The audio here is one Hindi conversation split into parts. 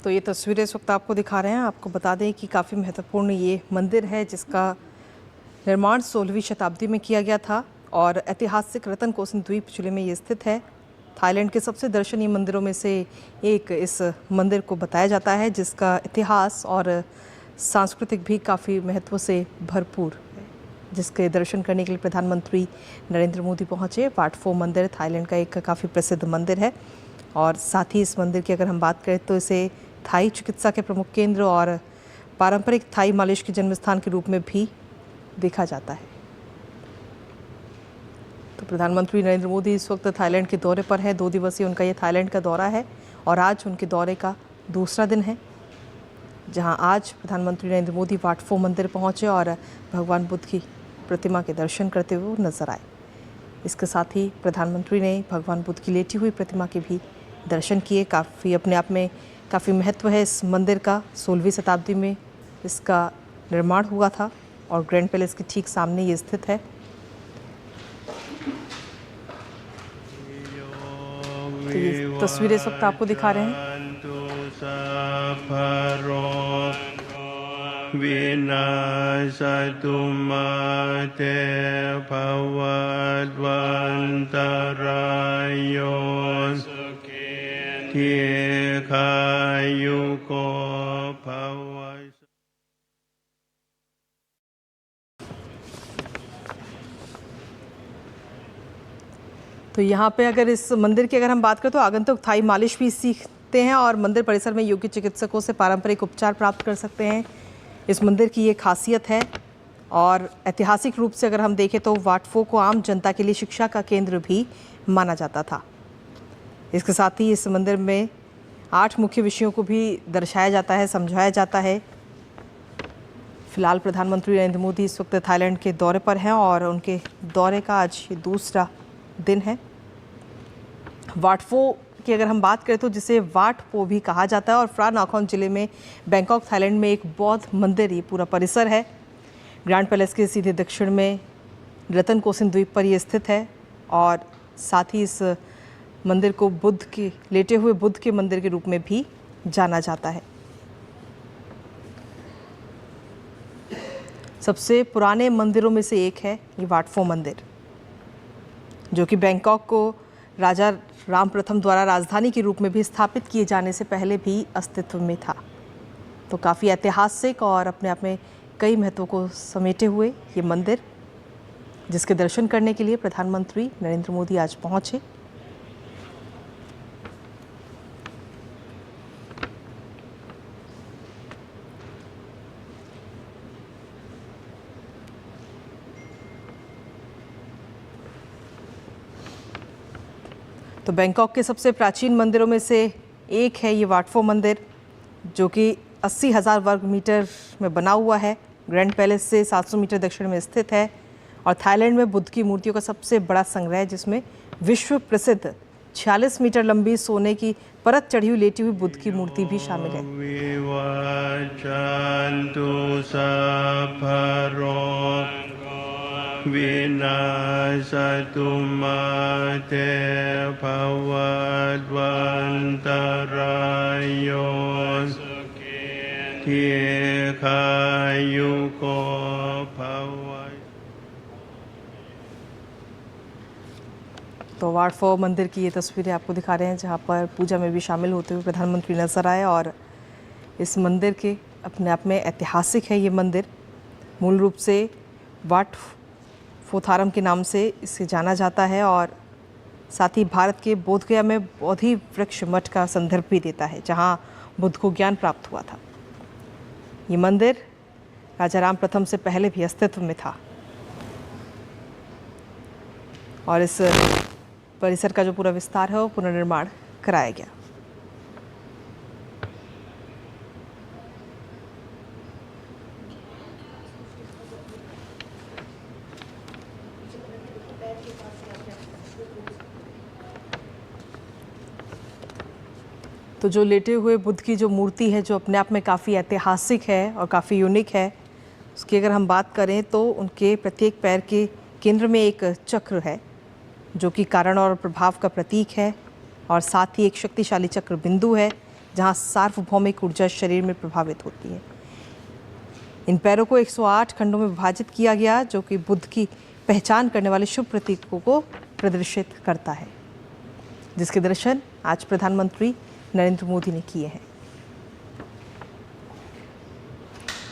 तो ये तस्वीरें इस वक्त आपको दिखा रहे हैं। आपको बता दें कि काफ़ी महत्वपूर्ण ये मंदिर है जिसका निर्माण 16वीं शताब्दी में किया गया था और ऐतिहासिक रतन कोसिन द्वीप जिले में ये स्थित है। थाईलैंड के सबसे दर्शनीय मंदिरों में से एक इस मंदिर को बताया जाता है, जिसका इतिहास और सांस्कृतिक भी काफ़ी महत्व से भरपूर है, जिसके दर्शन करने के लिए प्रधानमंत्री नरेंद्र मोदी पहुंचे। वाट फो मंदिर थाईलैंड का एक काफ़ी प्रसिद्ध मंदिर है और साथ ही इस मंदिर की अगर हम बात करें तो इसे थाई चिकित्सा के प्रमुख केंद्र और पारंपरिक थाई मालिश के जन्मस्थान के रूप में भी देखा जाता है। तो प्रधानमंत्री नरेंद्र मोदी इस वक्त थाईलैंड के दौरे पर है। 2 दिवसीय उनका ये थाईलैंड का दौरा है और आज उनके दौरे का दूसरा दिन है, जहां आज प्रधानमंत्री नरेंद्र मोदी वाट फो मंदिर पहुंचे और भगवान बुद्ध की प्रतिमा के दर्शन करते हुए नजर आए। इसके साथ ही प्रधानमंत्री ने भगवान बुद्ध की लेटी हुई प्रतिमा के भी दर्शन किए। काफ़ी अपने आप में काफ़ी महत्व है इस मंदिर का। 16वीं शताब्दी में इसका निर्माण हुआ था और ग्रैंड पैलेस के ठीक सामने ये स्थित है। तो ये तस्वीरें इस वक्त आपको दिखा रहे हैं। विनाशतु माते भवद्वन्तरायो दीर्घायुको भव। तो यहाँ पे अगर इस मंदिर की अगर हम बात करें तो आगंतुक थाई मालिश भी सीखते हैं और मंदिर परिसर में योग्य चिकित्सकों से पारंपरिक उपचार प्राप्त कर सकते हैं। इस मंदिर की ये खासियत है। और ऐतिहासिक रूप से अगर हम देखें तो वाट फो को आम जनता के लिए शिक्षा का केंद्र भी माना जाता था। इसके साथ ही इस मंदिर में 8 मुख्य विषयों को भी दर्शाया जाता है, समझाया जाता है। फिलहाल प्रधानमंत्री नरेंद्र मोदी इस वक्त थाईलैंड के दौरे पर हैं और उनके दौरे का आज ये दूसरा दिन है। वाट फो की अगर हम बात करें तो जिसे वाट पो भी कहा जाता है और फ्रा नाखोन जिले में बैंकॉक थाईलैंड में एक बौद्ध मंदिर ये पूरा परिसर है। ग्रैंड पैलेस के सीधे दक्षिण में रतन कोसिन द्वीप पर ये स्थित है और साथ ही इस मंदिर को बुद्ध के लेटे हुए बुद्ध के मंदिर के रूप में भी जाना जाता है। सबसे पुराने मंदिरों में से एक है ये वाट फो मंदिर, जो कि बैंकॉक को राजा राम प्रथम द्वारा राजधानी के रूप में भी स्थापित किए जाने से पहले भी अस्तित्व में था। तो काफ़ी ऐतिहासिक और अपने आप में कई महत्व को समेटे हुए ये मंदिर, जिसके दर्शन करने के लिए प्रधानमंत्री नरेंद्र मोदी आज पहुंचे। तो बैंकॉक के सबसे प्राचीन मंदिरों में से एक है ये वाट फो मंदिर, जो कि 80,000 वर्ग मीटर में बना हुआ है। ग्रैंड पैलेस से 700 मीटर दक्षिण में स्थित है और थाईलैंड में बुद्ध की मूर्तियों का सबसे बड़ा संग्रह है, जिसमें विश्व प्रसिद्ध 46 मीटर लंबी सोने की परत चढ़ी हुई लेटी हुई बुद्ध की मूर्ति भी शामिल है। विनाशतु माते भवद्वन्तरायो दीर्घायुको भव। तो वाट फो मंदिर की ये तस्वीरें आपको दिखा रहे हैं, जहाँ पर पूजा में भी शामिल होते हुए प्रधानमंत्री नजर आए। और इस मंदिर के अपने आप में ऐतिहासिक है ये मंदिर। मूल रूप से वाट फोथारम के नाम से इसे जाना जाता है और साथ ही भारत के बोधगया में बोधि वृक्ष मठ का संदर्भ भी देता है, जहां बुद्ध को ज्ञान प्राप्त हुआ था। ये मंदिर राजा राम प्रथम से पहले भी अस्तित्व में था और इस परिसर का जो पूरा विस्तार है वो पुनर्निर्माण कराया गया। तो जो लेटे हुए बुद्ध की जो मूर्ति है, जो अपने आप में काफ़ी ऐतिहासिक है और काफ़ी यूनिक है, उसकी अगर हम बात करें तो उनके प्रत्येक पैर के केंद्र में एक चक्र है जो कि कारण और प्रभाव का प्रतीक है, और साथ ही एक शक्तिशाली चक्र बिंदु है जहां सार्वभौमिक ऊर्जा शरीर में प्रभावित होती है। इन पैरों को 108 खंडों में विभाजित किया गया, जो कि बुद्ध की पहचान करने वाले शुभ प्रतीकों को प्रदर्शित करता है, जिसके दर्शन आज प्रधानमंत्री नरेंद्र मोदी ने किए हैं।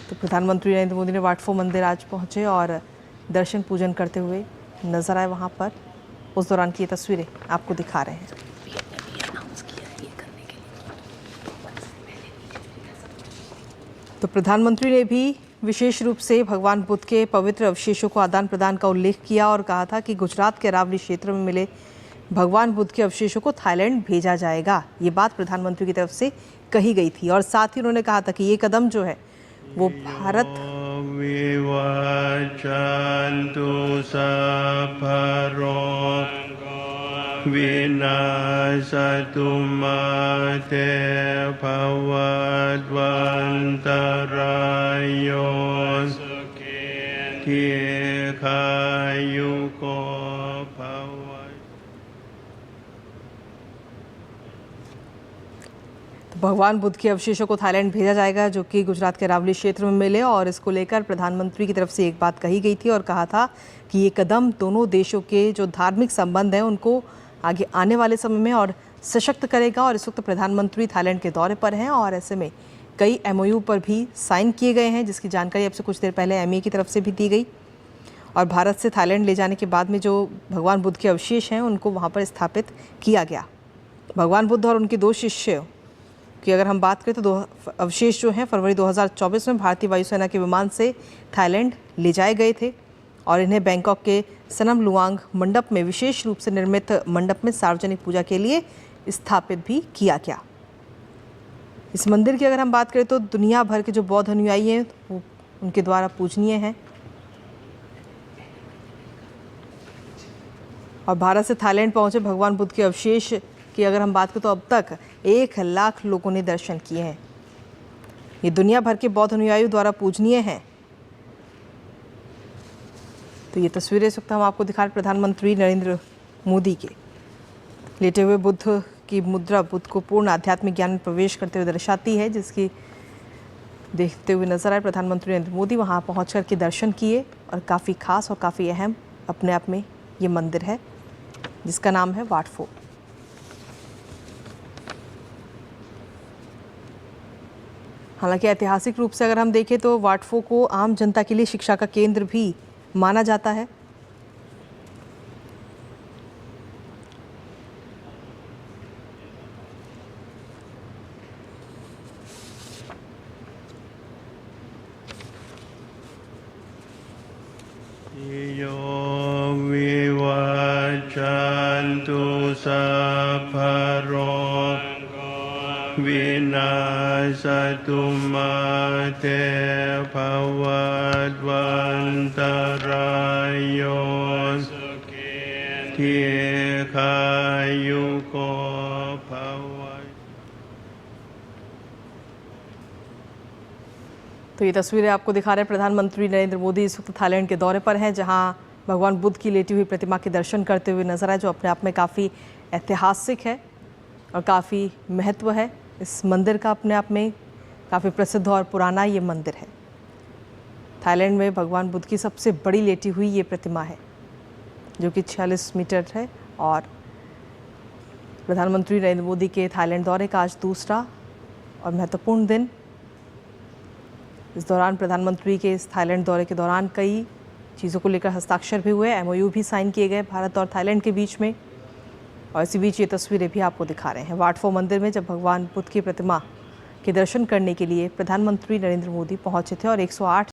तो प्रधानमंत्री नरेंद्र मोदी ने वाट फो मंदिर आज पहुंचे और दर्शन पूजन करते हुए नजर आए वहां पर। उस दौरान की ये तस्वीरें आपको दिखा रहे हैं। तो प्रधानमंत्री ने भी विशेष रूप से भगवान बुद्ध के पवित्र अवशेषों को आदान प्रदान का उल्लेख किया और कहा था कि गुजरात के अरावली क्षेत्र में मिले भगवान बुद्ध के अवशेषों को थाईलैंड भेजा जाएगा। ये बात प्रधानमंत्री की तरफ से कही गई थी और साथ ही उन्होंने कहा था कि ये कदम जो है वो भारत विनाशतु माते भवद्वन्तरायो दीर्घायुको भव। भगवान बुद्ध के अवशेषों को थाईलैंड भेजा जाएगा, जो कि गुजरात के अरावली क्षेत्र में मिले, और इसको लेकर प्रधानमंत्री की तरफ से एक बात कही गई थी और कहा था कि ये कदम दोनों देशों के जो धार्मिक संबंध हैं उनको आगे आने वाले समय में और सशक्त करेगा। और इस वक्त प्रधानमंत्री थाईलैंड के दौरे पर हैं और ऐसे में कई MOU पर भी साइन किए गए हैं, जिसकी जानकारी अब से कुछ देर पहले MA की तरफ से भी दी गई। और भारत से थाईलैंड ले जाने के बाद में जो भगवान बुद्ध के अवशेष हैं उनको वहाँ पर स्थापित किया गया। भगवान बुद्ध और उनके 2 शिष्य की अगर हम बात करें तो 2 अवशेष जो हैं फरवरी 2024 में भारतीय वायुसेना के विमान से थाईलैंड ले जाए गए थे और इन्हें बैंकॉक के सनम लुआंग मंडप में, विशेष रूप से निर्मित मंडप में सार्वजनिक पूजा के लिए स्थापित भी किया गया। इस मंदिर की अगर हम बात करें तो दुनिया भर के जो बौद्ध अनुयायी हैं वो उनके द्वारा पूजनीय हैं और भारत से थाईलैंड पहुंचे भगवान बुद्ध के अवशेष की अगर हम बात करें तो अब तक 1 लाख लोगों ने दर्शन किए हैं। ये दुनिया भर के बौद्ध अनुयायियों द्वारा पूजनीय हैं। तो ये तस्वीरें इस वक्त हम आपको दिखा रहे प्रधानमंत्री नरेंद्र मोदी के लेटे हुए बुद्ध की मुद्रा बुद्ध को पूर्ण आध्यात्मिक ज्ञान में प्रवेश करते हुए दर्शाती है, जिसकी देखते हुए नजर आए प्रधानमंत्री नरेंद्र मोदी वहाँ पहुँच कर के दर्शन किए और काफ़ी खास और काफ़ी अहम अपने आप में ये मंदिर है जिसका नाम है वाट फो। हालांकि ऐतिहासिक रूप से अगर हम देखें तो वाट फो को आम जनता के लिए शिक्षा का केंद्र भी माना जाता है। यो विवाचन्तु सफरो विनाशतु माते भवद्वन्तरायो दीर्घायुको भव। तो ये तस्वीरें आपको दिखा रहे हैं प्रधानमंत्री नरेंद्र मोदी इस वक्त थाईलैंड के दौरे पर हैं, जहां भगवान बुद्ध की लेटी हुई प्रतिमा के दर्शन करते हुए नजर आए, जो अपने आप में काफ़ी ऐतिहासिक है और काफ़ी महत्व है। इस मंदिर का अपने आप में काफ़ी प्रसिद्ध और पुराना ये मंदिर है। थाईलैंड में भगवान बुद्ध की सबसे बड़ी लेटी हुई ये प्रतिमा है, जो कि 46 मीटर है। और प्रधानमंत्री नरेंद्र मोदी के थाईलैंड दौरे का आज दूसरा और महत्वपूर्ण दिन। इस दौरान प्रधानमंत्री के इस थाईलैंड दौरे के दौरान कई चीज़ों को लेकर हस्ताक्षर भी हुए, MOU भी साइन किए गए भारत और थाईलैंड के बीच में। और इसी बीच ये तस्वीरें भी आपको दिखा रहे हैं वाट 4 मंदिर में जब भगवान बुद्ध की प्रतिमा के दर्शन करने के लिए प्रधानमंत्री नरेंद्र मोदी पहुंचे थे और 108